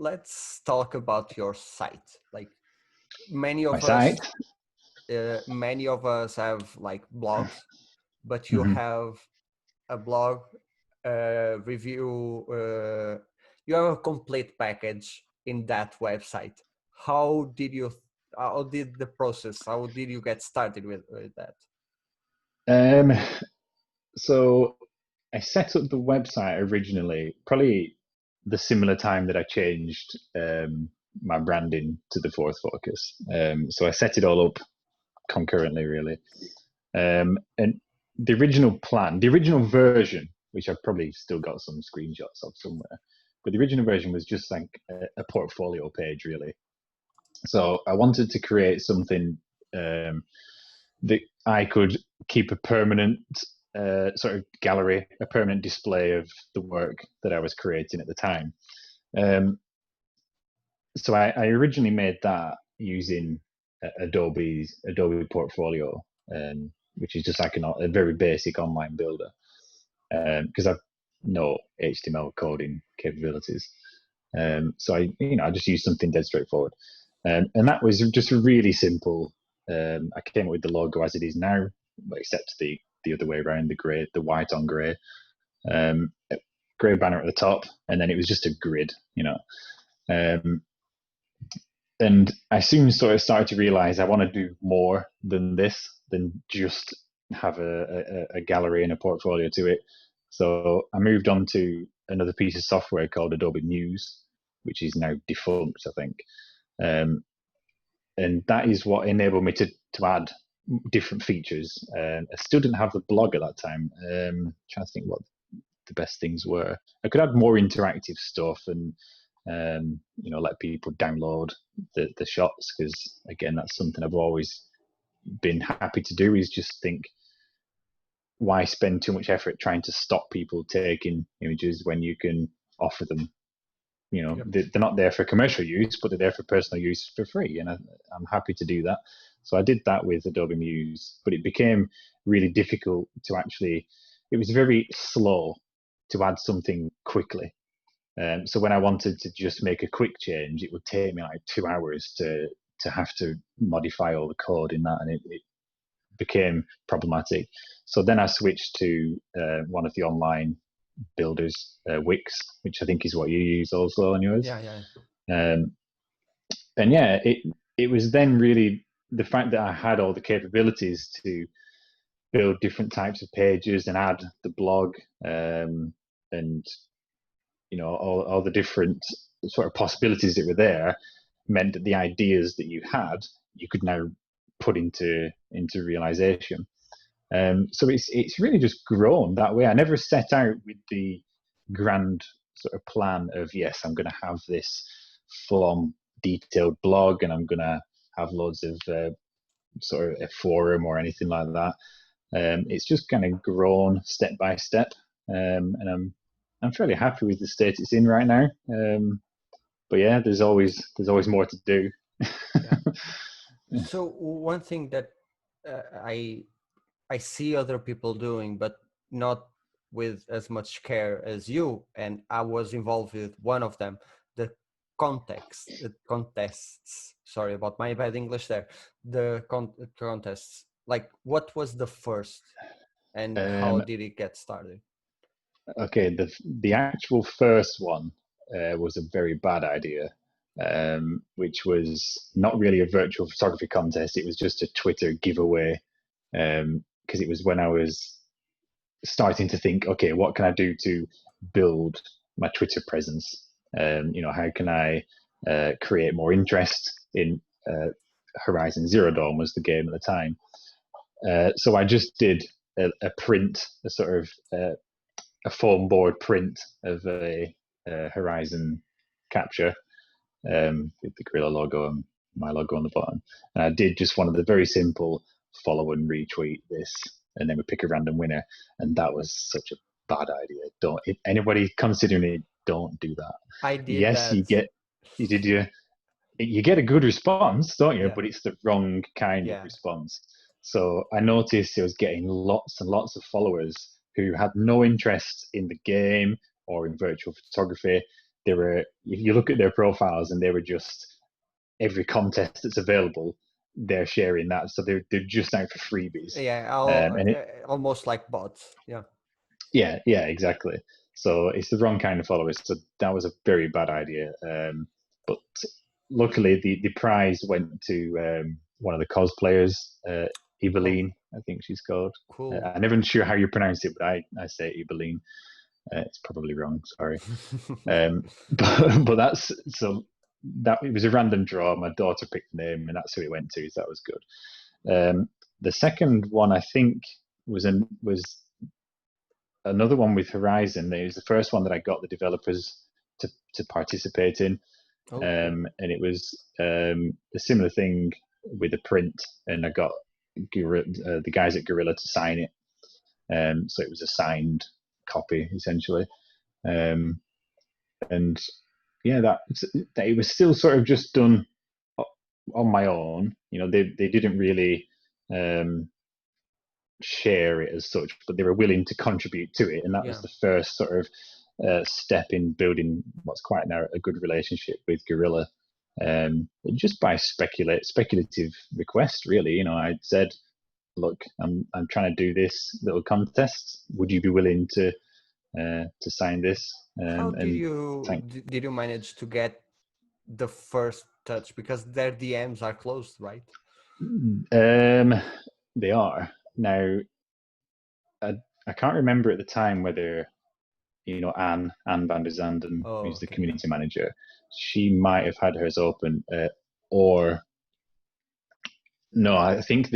let's talk about your site. Like many My of us, site. many of us have like blogs, but you Mhm. have a blog review. You have a complete package in that website. How did you? How did the process? How did you get started with that? Um, so I set up the website originally, probably the similar time that I changed my branding to the Fourth Focus. So I set it all up concurrently, really. And the original plan, the original version, which I've probably still got some screenshots of somewhere, but the original version was just like a portfolio page, really. So I wanted to create something that I could keep a permanent sort of gallery, a permanent display of the work that I was creating at the time. So I originally made that using Adobe Portfolio, which is just like a very basic online builder, because I've no HTML coding capabilities. So I just used something dead straightforward, and that was just really simple. I came up with the logo as it is now, except the other way around, the white on grey, grey banner at the top, and then it was just a grid, and I soon sort of started to realize I want to do more than this, than just have a gallery and a portfolio to it. So I moved on to another piece of software called Adobe Muse, which is now defunct, I think. And that is what enabled me to add different features. I still didn't have the blog at that time. Trying to think what the best things were. I could add more interactive stuff and let people download the shots, because again, that's something I've always been happy to do, is just think, why spend too much effort trying to stop people taking images when you can offer them, Yep. they're not there for commercial use, but they're there for personal use for free, and I'm happy to do that. So I did that with Adobe Muse, but it became really difficult to actually, it was very slow to add something quickly. So when I wanted to just make a quick change, it would take me like 2 hours to have to modify all the code in that, and it became problematic. So then I switched to one of the online builders, Wix, which I think is what you use also on yours. Yeah. And yeah, it was then really the fact that I had all the capabilities to build different types of pages and add the blog, and all the different sort of possibilities that were there, meant that the ideas that you had, you could now put into realization. So it's really just grown that way. I never set out with the grand sort of plan of, yes, I'm going to have this full-on detailed blog and I'm going to have loads of sort of a forum or anything like that. It's just kind of grown step by step, and I'm fairly happy with the state it's in right now. But yeah, there's always more to do. Yeah. So one thing that I see other people doing, but not with as much care as you, and I was involved with one of them, the contests. Sorry about my bad English there. The contests. Like, what was the first, and how Um, did it get started? okay, the actual first one was a very bad idea, which was not really a virtual photography contest. It was just a Twitter giveaway, because it was when I was starting to think, okay, what can I do to build my Twitter presence? How can I create more interest in Horizon Zero Dawn was the game at the time. So I just did a print, a sort of a foam board print of a Horizon capture, with the Gorilla logo and my logo on the bottom. And I did just one of the very simple follow and retweet this, and then we pick a random winner. And that was such a bad idea. If anybody considering it, don't do that. I did Yes, that. you get a good response, don't you? Yeah. But it's the wrong kind of Yeah. response. So I noticed I was getting lots and lots of followers who had no interest in the game or in virtual photography. they were, if you look at their profiles, and they were just every contest that's available, they're sharing that. So they're just out for freebies. Yeah, And it, almost like bots. Yeah. yeah, exactly. So it's the wrong kind of followers. So that was a very bad idea. But luckily, the prize went to one of the cosplayers, Eveline, I think she's called. Cool. I'm never sure how you pronounce it, but I say Eveline. It's probably wrong. Sorry. But that's so that it was a random draw. My daughter picked the name, and that's who it went to. So that was good. The second one, I think, was another one with Horizon. It was the first one that I got the developers to participate in. Oh, And it was a similar thing with a print, and I got the guys at Gorilla to sign it. So it was a signed copy essentially. And yeah, that it was still sort of just done on my own. They didn't really share it as such, but they were willing to contribute to it, and that was the first sort of step in building what's quite now a good relationship with Gorilla. Just by speculative request, really. I said, "Look, I'm trying to do this little contest. Would you be willing to sign this?" How did you manage to get the first touch? Because their DMs are closed, right? They are now. I can't remember at the time whether Anne van der Zanden, who's the community manager, she might have had hers open, or no. I think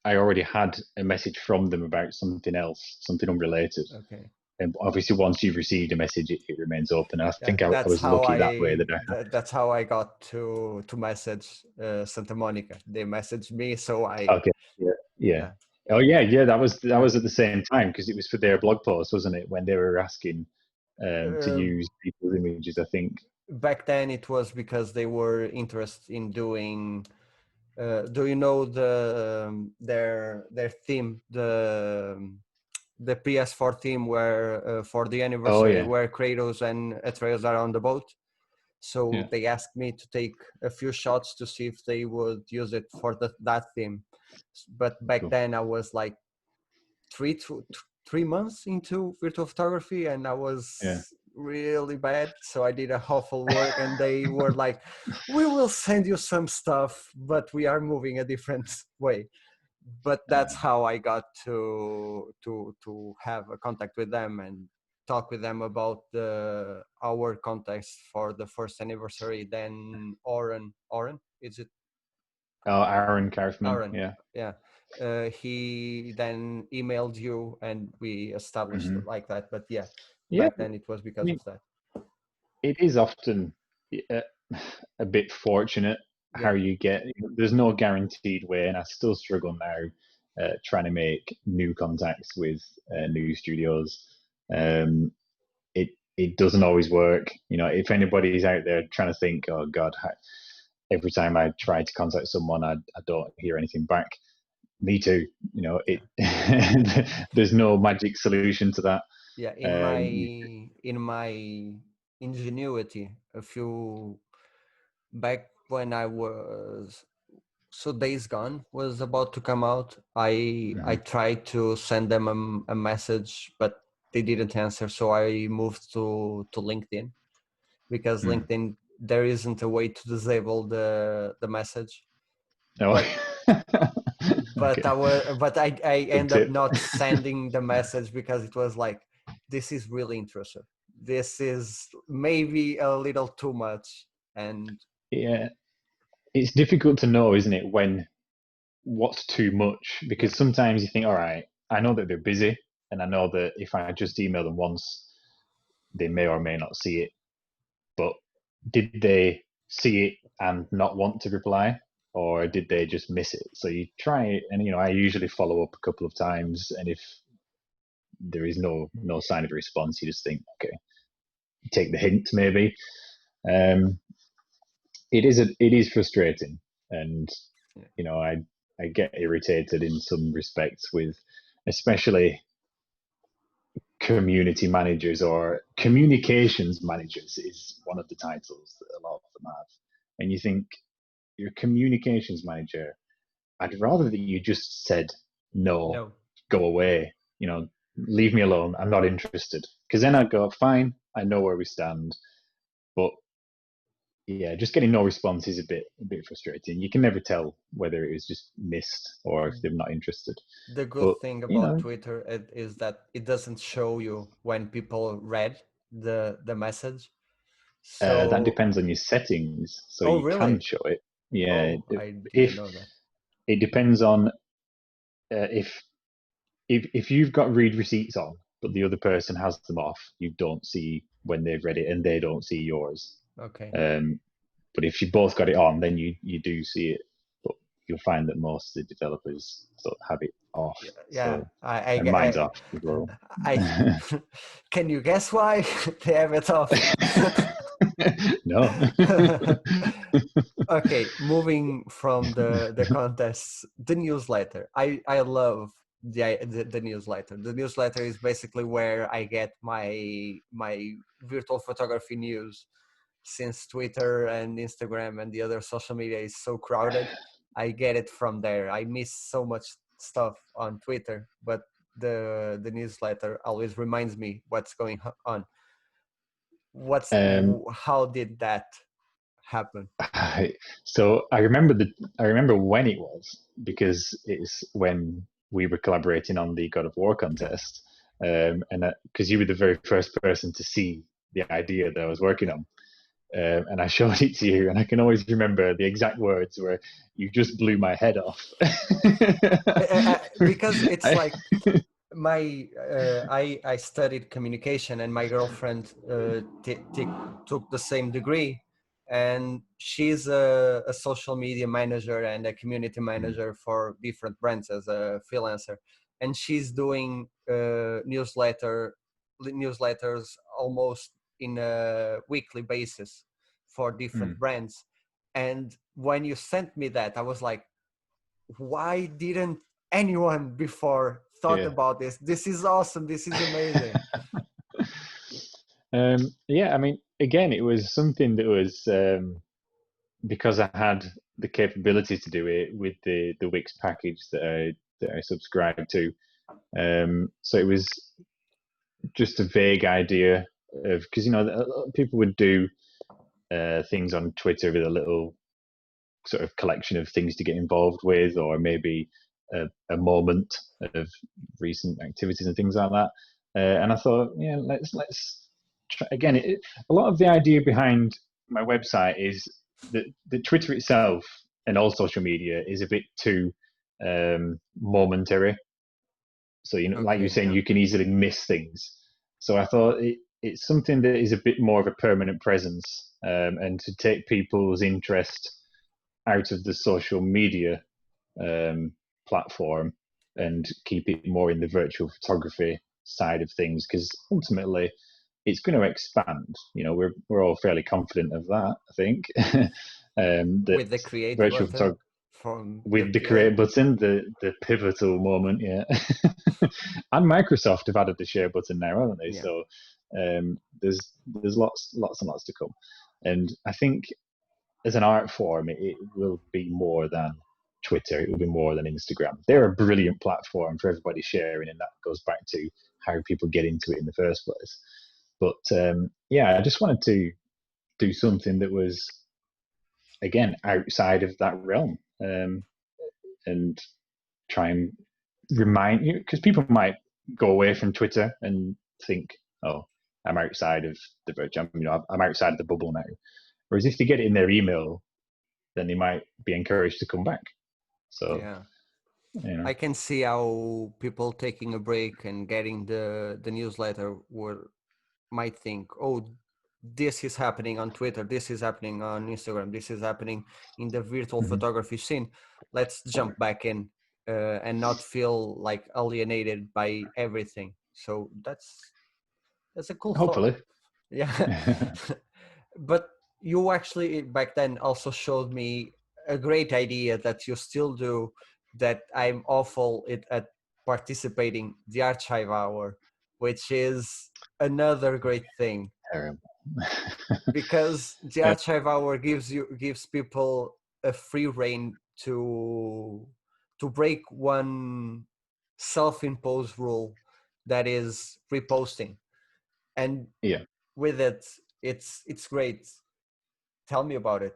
I already had a message from them about something else, something unrelated. Okay. And obviously, once you've received a message, it remains open. I think I was lucky that way. That's how I got to message Santa Monica. They messaged me, so I. Okay. Yeah. Oh yeah. That was at the same time, because it was for their blog post, wasn't it? When they were asking to use people's images, I think. Back then, it was because they were interested in doing. Do you know their theme, the PS4 theme, where for the anniversary, where Kratos and Atreus are on the boat? So they asked me to take a few shots to see if they would use it for that theme. But back then I was like 3 months into virtual photography, and I was really bad. So I did a awful work, and they were like, "We will send you some stuff, but we are moving a different way." But that's how I got to have a contact with them and talk with them about our context for the first anniversary. Then Oren, is it? Oh, Aaron Kaufman. Aaron, yeah. He then emailed you, and we established it like that. But back then it was because of that. It is often a bit fortunate how you get. There's no guaranteed way, and I still struggle now trying to make new contacts with new studios. It doesn't always work. If anybody's out there trying to think, "Oh God, every time I try to contact someone, I don't hear anything back." Me too. There's no magic solution to that. Yeah, in my ingenuity, a few back when I was Days Gone was about to come out, I tried to send them a message, but they didn't answer. So I moved to LinkedIn, because LinkedIn, there isn't a way to disable the message. Oh. But I end up not sending the message, because it was like, this is really intrusive. This is maybe a little too much. And it's difficult to know, isn't it, what's too much? Because sometimes you think, all right, I know that they're busy, and I know that if I just email them once, they may or may not see it. But did they see it and not want to reply, or did they just miss it? So you try it, and I usually follow up a couple of times, and if there is no sign of a response, you just think, okay, take the hint maybe. It is frustrating, and I get irritated in some respects with, especially community managers or communications managers is one of the titles that a lot of them have. And you think, you're a communications manager. I'd rather that you just said, no, go away, leave me alone. I'm not interested. Because then I'd go, fine, I know where we stand. But yeah, just getting no response is a bit frustrating. You can never tell whether it was just missed or if they're not interested. The good thing about Twitter is that it doesn't show you when people read the message. So that depends on your settings. So you really? can show it. Yeah. I didn't know that. It depends on if you've got read receipts on, but the other person has them off, you don't see when they've read it and they don't see yours. Okay. But if you both got it on, then you do see it. But you'll find that most of the developers don't have it off. Yeah, so, mine's off as well. Can you guess why they have it off? No. Okay, moving from the contests, the newsletter. I love the newsletter. The newsletter is basically where I get my virtual photography news. Since Twitter and Instagram and the other social media is so crowded, I get it from there. I miss so much stuff on Twitter, but the newsletter always reminds me what's going on. How did that happen? So I remember when it was, because it's when we were collaborating on the God of War contest, and because you were the very first person to see the idea that I was working on. And I showed it to you, and I can always remember the exact words where you just blew my head off. Because it's like I studied communication, and my girlfriend took the same degree, and she's a social media manager and a community manager for different brands as a freelancer, and she's doing newsletters almost in a weekly basis for different brands. And when you sent me that, I was like, why didn't anyone before thought about this? This is awesome. This is amazing. Yeah, I mean, again, it was something that was because I had the capability to do it with the Wix package that I subscribed to. So it was just a vague idea of, because people would do things on Twitter with a little sort of collection of things to get involved with, or maybe a moment of recent activities and things like that. And I thought, yeah, let's try. Again, a lot of the idea behind my website is that the Twitter itself and all social media is a bit too momentary. So like you're saying, you can easily miss things. So I thought it's something that is a bit more of a permanent presence, and to take people's interest out of the social media platform and keep it more in the virtual photography side of things, because ultimately it's going to expand. We're all fairly confident of that, I think. That with the create virtual button with the create button, the pivotal moment, yeah. And Microsoft have added the share button now, haven't they? Yeah. So there's lots and lots to come. And I think as an art form, it will be more than Twitter. It will be more than Instagram. They're a brilliant platform for everybody sharing, and that goes back to how people get into it in the first place. But yeah, I just wanted to do something that was, again, outside of that realm, and try and remind you, because people might go away from Twitter and think, oh, I'm outside of the virtual, I'm outside of the bubble now. Whereas if they get it in their email, then they might be encouraged to come back. So yeah, I can see how people taking a break and getting the newsletter might think, oh, this is happening on Twitter, this is happening on Instagram, this is happening in the virtual photography scene. Let's jump back in and not feel like alienated by everything. So that's a cool hopefully thought. Yeah. But you actually back then also showed me a great idea that you still do, that I'm awful at participating, the archive hour, which is another great thing, Terrible. because the archive hour gives people a free rein to break one self-imposed rule, that is reposting, and Yeah. with it, it's great. Tell me about it.